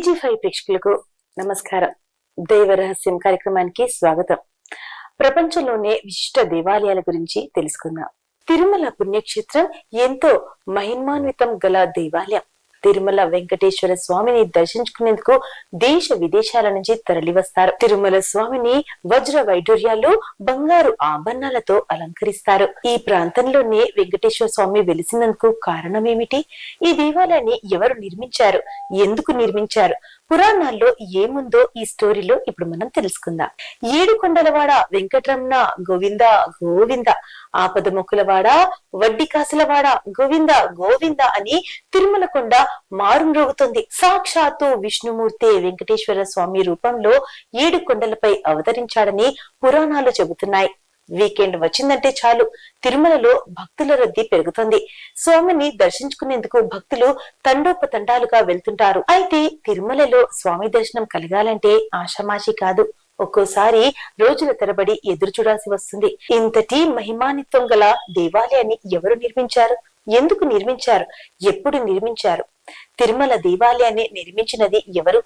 టీజీ5 ప్రేక్షకులకు నమస్కారం. దైవ రహస్యం కార్యక్రమానికి స్వాగతం. ప్రపంచంలోనే విశిష్ట దేవాలయాల గురించి తెలుసుకుందాం. తిరుమల పుణ్యక్షేత్రం ఎంతో మహిమాన్వితం గల దేవాలయం. తిరుమల వెంకటేశ్వర స్వామిని దర్శించుకునేందుకు దేశ విదేశాల నుంచి తరలి వస్తారు. తిరుమల స్వామిని వజ్ర వైడూర్యాలు, బంగారు ఆభరణాలతో అలంకరిస్తారు. ఈ ప్రాంతంలోనే వెంకటేశ్వర స్వామి వెలిసినందుకు కారణమేమిటి? ఈ దేవాలయాన్ని ఎవరు నిర్మించారు? ఎందుకు నిర్మించారు? పురాణాల్లో ఏముందో ఈ స్టోరీలో ఇప్పుడు మనం తెలుసుకుందాం. ఏడుకొండలవాడ వెంకటరమణ గోవింద గోవింద, ఆపద మొక్కులవాడ వడ్డీ కాసులవాడ గోవింద గోవింద అని తిరుమల కొండ మారుమ్రోగుతుంది. సాక్షాత్తు విష్ణుమూర్తి వెంకటేశ్వర స్వామి రూపంలో 7 కొండలపై అవతరించాడని పురాణాలు చెబుతున్నాయి. వీకెండ్ వచ్చిందంటే చాలు తిరుమలలో భక్తుల రద్దీ పెరుగుతుంది. స్వామిని దర్శించుకునేందుకు భక్తులు తండోపతండాలుగా వెళ్తుంటారు. అయితే తిరుమలలో స్వామి దర్శనం కలగాలంటే ఆషామాషి కాదు. ఒక్కోసారి రోజుల తరబడి ఎదురు చూడాల్సి వస్తుంది. ఇంతటి మహిమాన్వితం గల దేవాలయాన్ని ఎవరు నిర్మించారు? ఎందుకు నిర్మించారు? ఎప్పుడు నిర్మించారు? తిరుమల దేవాలయాన్ని నిర్మించినది ఎవరు?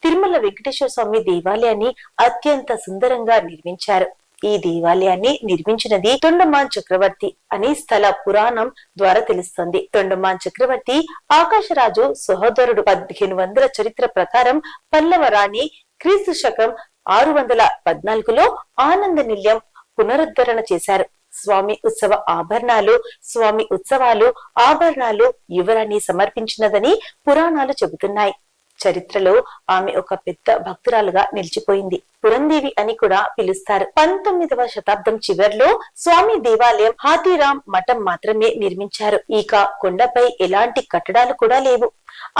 తిరుమల వెంకటేశ్వర స్వామి దేవాలయాన్ని అత్యంత సుందరంగా నిర్మించారు. ఈ దేవాలయాన్ని నిర్మించినది తొండమాన్ చక్రవర్తి అని స్థల పురాణం ద్వారా తెలుస్తుంది. తొండమాన్ చక్రవర్తి ఆకాశరాజు సహోదరుడు. 1500 చరిత్ర ప్రకారం పల్లవ రాణి క్రీస్తు శకం 614లో ఆనంద నిలయం పునరుద్ధరణ చేశారు. స్వామి ఉత్సవ ఆభరణాలు, స్వామి ఉత్సవాలు ఆభరణాలు యువరాణి సమర్పించినదని పురాణాలు చెబుతున్నాయి. చరిత్రలో ఆమె ఒక పెద్ద భక్తురాలుగా నిలిచిపోయింది. పురందేవి అని కూడా పిలుస్తారు. 19వ శతాబ్దం చివరిలో స్వామి దేవాలయం హాతీరాం మఠం మాత్రమే నిర్మించారు. ఇక కొండపై ఎలాంటి కట్టడాలు కూడా లేవు.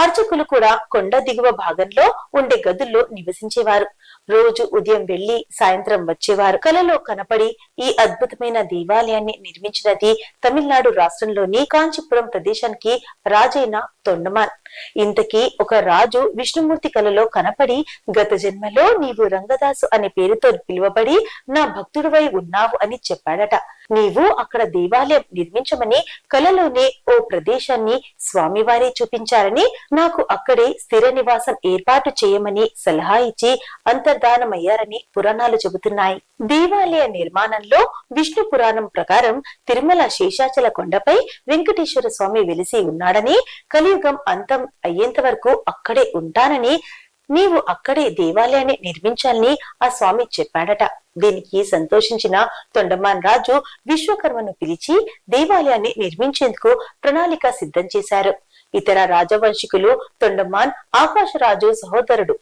అర్చకులు కూడా కొండ దిగువ భాగంలో ఉండే గదుల్లో నివసించేవారు. రోజు ఉదయం వెళ్లి సాయంత్రం వచ్చేవారు. కలలో కనపడి ఈ అద్భుతమైన దేవాలయాన్ని నిర్మించినది తమిళనాడు రాష్ట్రంలోని కాంచీపురం ప్రదేశానికి రాజైన తొండమాన్. ఇంతకీ ఒక రాజు విష్ణుమూర్తి కలలో కనపడి, గత జన్మలో నీవు రంగదాసు అనే పేరుతో పిలువబడి నా భక్తుడివై ఉన్నావు అని చెప్పాడట. నీవు అక్కడ దేవాలయం నిర్మించమని కలలోనే ఓ ప్రదేశాన్ని స్వామివారే చూపించారని, నాకు అక్కడే స్థిర నివాసం ఏర్పాటు చేయమని సలహా ఇచ్చి అంతర్ధానమయ్యారని పురాణాలు చెబుతున్నాయి. దేవాలయ నిర్మాణంలో విష్ణు పురాణం ప్రకారం తిరుమల శేషాచల కొండపై వెంకటేశ్వర స్వామి వెలిసి ఉన్నాడని, కలియుగం అంతం అయ్యేంత వరకు అక్కడే ఉంటానని, నీవు అక్కడే దేవాలయాన్ని నిర్మించాలని ఆ స్వామి చెప్పాడట. దీనికి సంతోషించిన తొండమాన్ రాజు విశ్వకర్మను పిలిచి దేవాలయాన్ని నిర్మించేందుకు ప్రణాళిక సిద్ధం చేశారు. ఇతర రాజవంశికులు తొండమాన్ ఆకాశరాజు సహోదరుడు.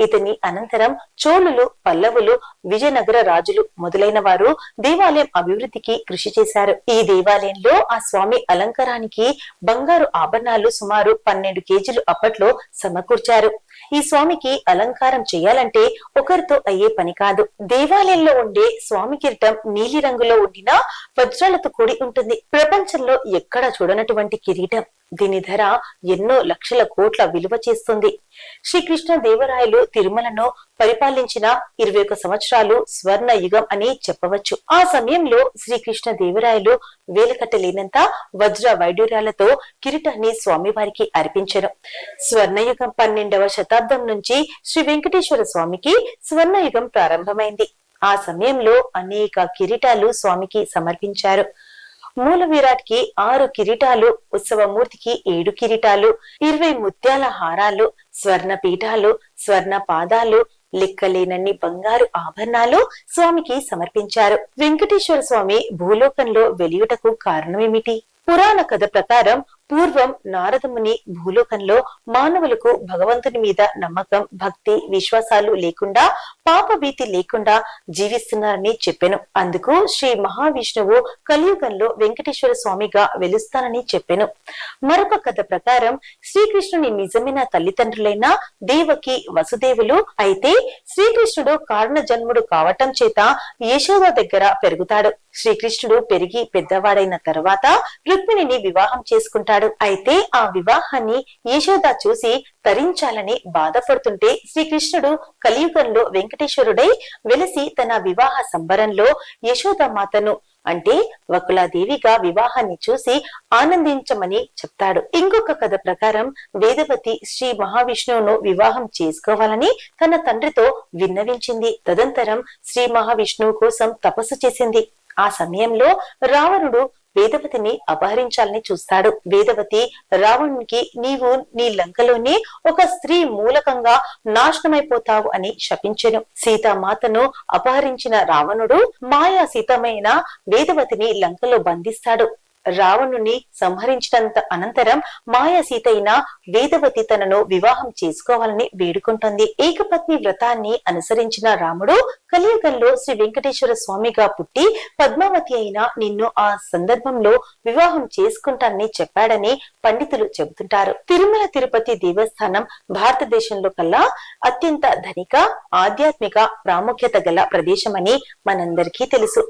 ఇతని అనంతరం చోళులు, పల్లవులు, విజయనగర రాజులు మొదలైన వారు దేవాలయం అభివృద్ధికి కృషి చేశారు. ఈ దేవాలయంలో ఆ స్వామి అలంకారానికి బంగారు ఆభరణాలు సుమారు 12 కేజీలు అప్పట్లో సమకూర్చారు. ఈ స్వామికి అలంకారం చేయాలంటే ఒకరితో అయ్యే పని కాదు. దేవాలయంలో ఉండే స్వామి కిరీటం నీలి రంగులో ఉండిన వజ్రాలతో కూడి ఉంటుంది. ప్రపంచంలో ఎక్కడ చూడనటువంటి కిరీటం. దీని ధర ఎన్నో లక్షల కోట్ల విలువ చేస్తుంది. శ్రీకృష్ణ దేవరాయలు తిరుమలను పరిపాలించిన 21 సంవత్సరాలు స్వర్ణ యుగం అని చెప్పవచ్చు. ఆ సమయంలో శ్రీకృష్ణ దేవరాయలు వేలకట్టలేనంత వజ్ర వైడూర్యాలతో కిరీటాన్ని స్వామివారికి అర్పించరు. స్వర్ణయుగం 12వ శతాబ్దం నుంచి శ్రీ వెంకటేశ్వర స్వామికి స్వర్ణయుగం ప్రారంభమైంది. ఆ సమయంలో అనేక కిరీటాలు స్వామికి సమర్పించారు. మూల విరాట్కి 6 కిరీటాలు, ఉత్సవమూర్తికి 7 కిరీటాలు, 20 ముత్యాల హారాలు, స్వర్ణ పీఠాలు, స్వర్ణ పాదాలు, లెక్కలేనన్ని బంగారు ఆభరణాలు స్వామికి సమర్పించారు. వెంకటేశ్వర స్వామి భూలోకంలో వెలియుటకు కారణమేమిటి? పురాణ కథ ప్రకారం పూర్వం నారదముని భూలోకంలో మానవులకు భగవంతుని మీద నమ్మకం, భక్తి, విశ్వాసాలు లేకుండా, పాప భీతి లేకుండా జీవిస్తున్నారని చెప్పెను. అందుకు శ్రీ మహావిష్ణువు కలియుగంలో వెంకటేశ్వర స్వామిగా వెలుస్తానని చెప్పెను. మరొక కథ ప్రకారం శ్రీకృష్ణుని నిజమైన తల్లిదండ్రులైన దేవకి, వసుదేవులు. అయితే శ్రీకృష్ణుడు కారణ జన్ముడు కావటం చేత యశోద దగ్గర పెరుగుతాడు. శ్రీకృష్ణుడు పెరిగి పెద్దవాడైన తర్వాత రుక్మిణిని వివాహం చేసుకుంటాడు. అయితే ఆ వివాహాన్ని యశోద చూసి తరించాలని బాధపడుతుంటే శ్రీకృష్ణుడు కలియుగంలో వెంకటేశ్వరుడై వెలిసి తన వివాహ సంబరంలో యశోద మాతను అంటే వకులాదేవిగా వివాహాన్ని చూసి ఆనందించమని చెప్తాడు. ఇంకొక కథ ప్రకారం వేదవతి శ్రీ మహావిష్ణువును వివాహం చేసుకోవాలని తన తండ్రితో విన్నవించింది. తదనంతరం శ్రీ మహావిష్ణువు కోసం తపస్సు చేసింది. ఆ సమయంలో రావణుడు వేదవతిని అపహరించాలని చూస్తాడు. వేదవతి రావణునికి నీవు నీ లంకలోనే ఒక స్త్రీ మూలకంగా నాశనమైపోతావు అని శపించెను. సీతామాతను అపహరించిన రావణుడు మాయా సీతమైన వేదవతిని లంకలో బంధిస్తాడు. రావణుని సంహరించినంత అనంతరం మాయా సీత అయిన వేదవతి తనను వివాహం చేసుకోవాలని వేడుకుంటుంది. ఏకపత్ని వ్రతాన్ని అనుసరించిన రాముడు కలియుగంలో శ్రీ వెంకటేశ్వర స్వామిగా పుట్టి పద్మావతి అయిన నిన్ను ఆ సందర్భంలో వివాహం చేసుకుంటానని చెప్పాడని పండితులు చెబుతుంటారు. తిరుమల తిరుపతి దేవస్థానం భారతదేశంలో కల్లా అత్యంత ధనిక ఆధ్యాత్మిక ప్రాముఖ్యత గల ప్రదేశమని మనందరికీ తెలుసు.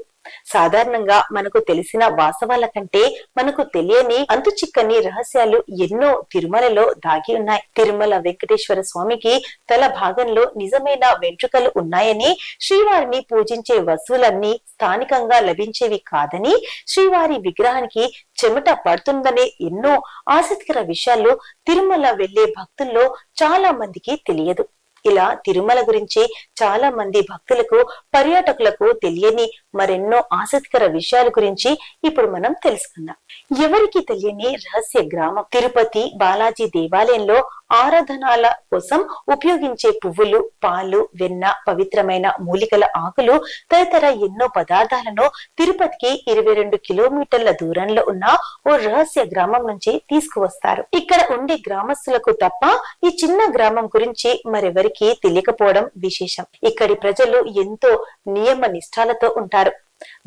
సాధారణంగా మనకు తెలిసిన వాస్తవాల కంటే మనకు తెలియని అంతు చిక్కని రహస్యాలు ఎన్నో తిరుమలలో దాగి ఉన్నాయి. తిరుమల వెంకటేశ్వర స్వామికి తల భాగంలో నిజమైన వెంట్రుకలు ఉన్నాయని, శ్రీవారిని పూజించే వస్తువులన్నీ స్థానికంగా లభించేవి కాదని, శ్రీవారి విగ్రహానికి చెమట పడుతుందనే ఎన్నో ఆసక్తికర విషయాలు తిరుమల వెళ్లే భక్తుల్లో చాలా మందికి తెలియదు. ఇలా తిరుమల గురించి చాలా మంది భక్తులకు పర్యాటకులకు తెలియని మరెన్నో ఆసక్తికర విషయాల గురించి ఇప్పుడు మనం తెలుసుకుందాం. ఎవరికి తెలియని రహస్య గ్రామం తిరుపతి బాలాజీ దేవాలయంలో ఆరాధనాల కోసం ఉపయోగించే పువ్వులు, పాలు, వెన్న, పవిత్రమైన మూలికల ఆకులు తదితర ఎన్నో పదార్థాలను తిరుపతికి 22 కిలోమీటర్ల దూరంలో ఉన్న ఓ రహస్య గ్రామం నుంచి తీసుకువస్తారు. ఇక్కడ ఉండే గ్రామస్తులకు తప్ప ఈ చిన్న గ్రామం గురించి మరెవరికి తెలియకపోవడం విశేషం. ఇక్కడి ప్రజలు ఎంతో నియమ నిష్ఠాలతో ఉంటారు.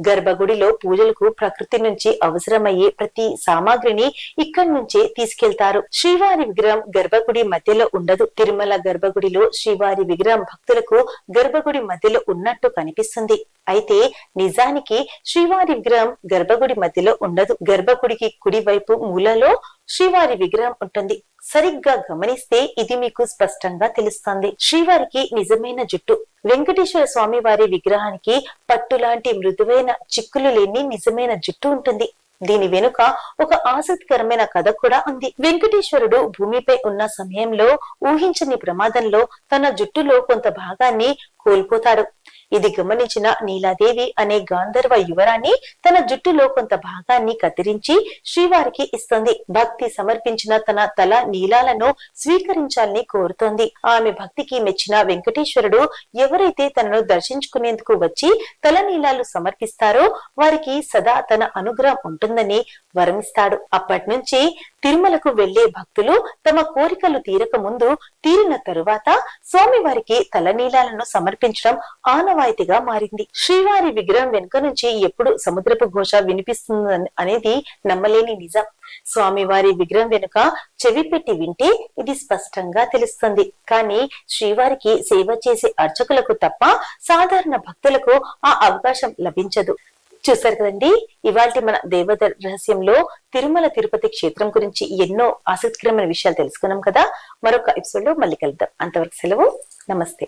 గర్భగుడిలో పూజలకు ప్రకృతి నుంచి అవసరమయ్యే ప్రతి సామాగ్రిని ఇక్కడి నుంచే తీసుకెళ్తారు. శ్రీవారి విగ్రహం గర్భగుడి మధ్యలో ఉండదు. తిరుమల గర్భగుడిలో శ్రీవారి విగ్రహం భక్తులకు గర్భగుడి మధ్యలో ఉన్నట్టు కనిపిస్తుంది. అయితే నిజానికి శ్రీవారి విగ్రహం గర్భగుడి మధ్యలో ఉండదు. గర్భగుడికి కుడి వైపు మూలలో శ్రీవారి విగ్రహం ఉంటుంది. సరిగ్గా గమనిస్తే ఇది మీకు స్పష్టంగా తెలుస్తుంది. శ్రీవారికి నిజమైన జుట్టు. వెంకటేశ్వర స్వామి వారి విగ్రహానికి పట్టులాంటి మృదువైన చిక్కులు లేని నిజమైన జుట్టు ఉంటుంది. దీని వెనుక ఒక ఆసక్తికరమైన కథ కూడా ఉంది. వెంకటేశ్వరుడు భూమిపై ఉన్న సమయంలో ఊహించని ప్రమాదంలో తన జుట్టులో కొంత భాగాన్ని కోల్పోతాడు. ఇది గమనించిన నీలాదేవి అనే గాంధర్వ యువరాణి తన జుట్టులో కొంత భాగాన్ని కత్తిరించి శ్రీవారికి ఇస్తుంది. భక్తి సమర్పించిన తన తల నీలాలను స్వీకరించాలని కోరుతోంది. ఆమె భక్తికి మెచ్చిన వెంకటేశ్వరుడు ఎవరైతే తనను దర్శించుకునేందుకు వచ్చి తల నీలాలు సమర్పిస్తారో వారికి సదా తన అనుగ్రహం ఉంటుందని వరమిస్తాడు. అప్పటి నుంచి తిరుమలకు వెళ్లే భక్తులు తమ కోరికలు తీరక ముందు, తీరిన తరువాత స్వామివారికి తలనీలాలను సమర్పించడం ఆనవాయితీగా మారింది. శ్రీవారి విగ్రహం వెనుక నుంచి ఎప్పుడు సముద్రపు ఘోష వినిపిస్తుంది అనేది నమ్మలేని నిజం. స్వామివారి విగ్రహం వెనుక చెవి పెట్టి వింటే ఇది స్పష్టంగా తెలుస్తుంది. కానీ శ్రీవారికి సేవ చేసే అర్చకులకు తప్ప సాధారణ భక్తులకు ఆ అవకాశం లభించదు. చూసారు కదండి, ఇవాళ మన దేవత రహస్యంలో తిరుమల తిరుపతి క్షేత్రం గురించి ఎన్నో ఆసక్తికరమైన విషయాలు తెలుసుకున్నాం కదా. మరొక ఎపిసోడ్ లో మళ్ళీ కలుద్దాం. అంతవరకు సెలవు. నమస్తే.